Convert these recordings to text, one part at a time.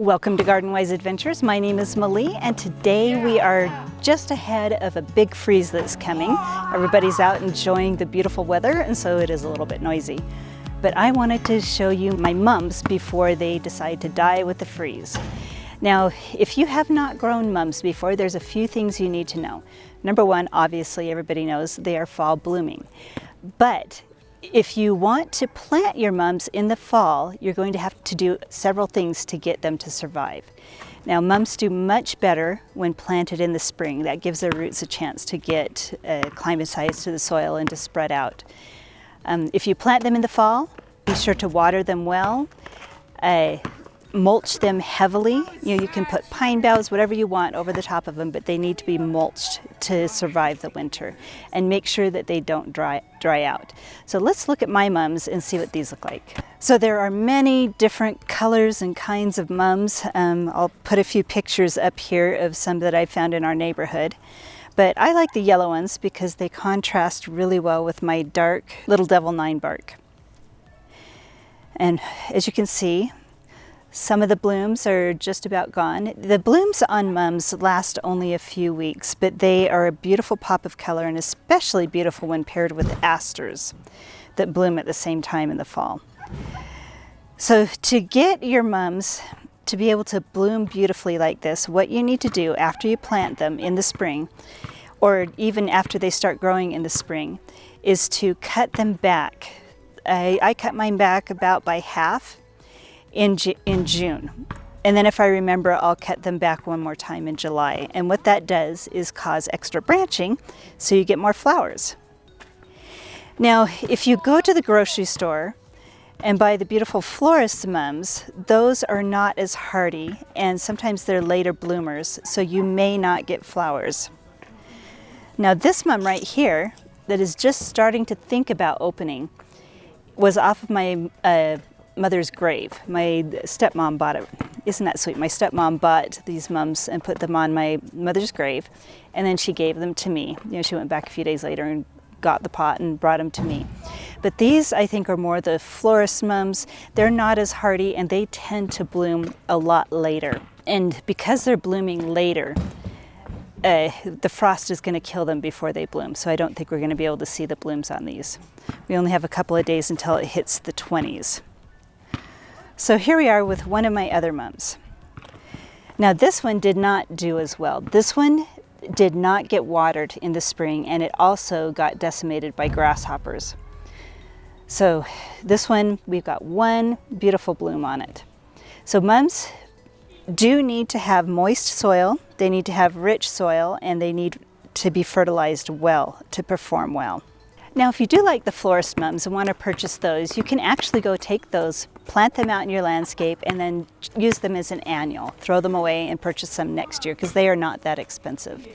Welcome to Garden Wise Adventures. My name is Malie, and today we are just ahead of a big freeze that's coming. Everybody's out enjoying the beautiful weather, and so it is a little bit noisy. But I wanted to show you my mums before they decide to die with the freeze. Now, if you have not grown mums before, there's a few things you need to know. Number one, obviously everybody knows they are fall blooming. But if you want to plant your mums in the fall, you're going to have to do several things to get them to survive. Now, mums do much better when planted in the spring. That gives their roots a chance to get acclimatized to the soil and to spread out. If you plant them in the fall, be sure to water them well. Mulch them heavily. You can put pine boughs, whatever you want, over the top of them, but they need to be mulched to survive the winter. And make sure that they don't dry out. So let's look at my mums and see what these look like. So there are many different colors and kinds of mums. I'll put a few pictures up here of some that I found in our neighborhood. But I like the yellow ones because they contrast really well with my dark Little Devil 9 bark. And as you can see, some of the blooms are just about gone. The blooms on mums last only a few weeks, but they are a beautiful pop of color, and especially beautiful when paired with asters that bloom at the same time in the fall. So to get your mums to be able to bloom beautifully like this, what you need to do after you plant them in the spring, or even after they start growing in the spring, is to cut them back. I cut mine back about by half in June. And then if I remember, I'll cut them back one more time in July. And what that does is cause extra branching, so you get more flowers. Now, if you go to the grocery store and buy the beautiful florist mums, those are not as hardy, and sometimes they're later bloomers, so you may not get flowers. Now, this mum right here that is just starting to think about opening was off of my mother's grave. My stepmom bought it. Isn't that sweet? My stepmom bought these mums and put them on my mother's grave, and then she gave them to me. She went back a few days later and got the pot and brought them to me. But these, I think, are more the florist mums. They're not as hardy, and they tend to bloom a lot later. And because they're blooming later, the frost is going to kill them before they bloom, so I don't think we're going to be able to see the blooms on these. We only have a couple of days until it hits the 20s. So here we are with one of my other mums. Now this one did not do as well. This one did not get watered in the spring, and it also got decimated by grasshoppers. So this one, we've got one beautiful bloom on it. So mums do need to have moist soil, they need to have rich soil, and they need to be fertilized well to perform well. Now, if you do like the florist mums and want to purchase those, you can actually go take those, plant them out in your landscape, and then use them as an annual. Throw them away and purchase some next year, because they are not that expensive.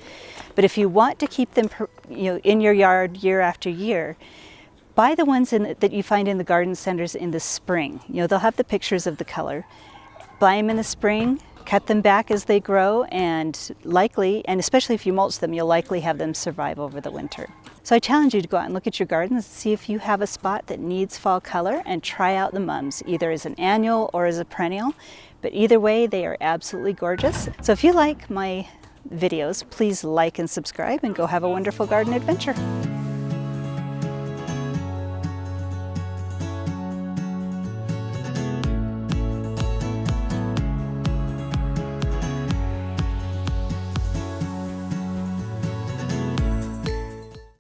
But if you want to keep them in your yard year after year, buy the ones that you find in the garden centers in the spring. They'll have the pictures of the color. Buy them in the spring, cut them back as they grow, and likely, and especially if you mulch them, you'll likely have them survive over the winter. So I challenge you to go out and look at your gardens and see if you have a spot that needs fall color, and try out the mums, either as an annual or as a perennial. But either way, they are absolutely gorgeous. So if you like my videos, please like and subscribe, and go have a wonderful garden adventure.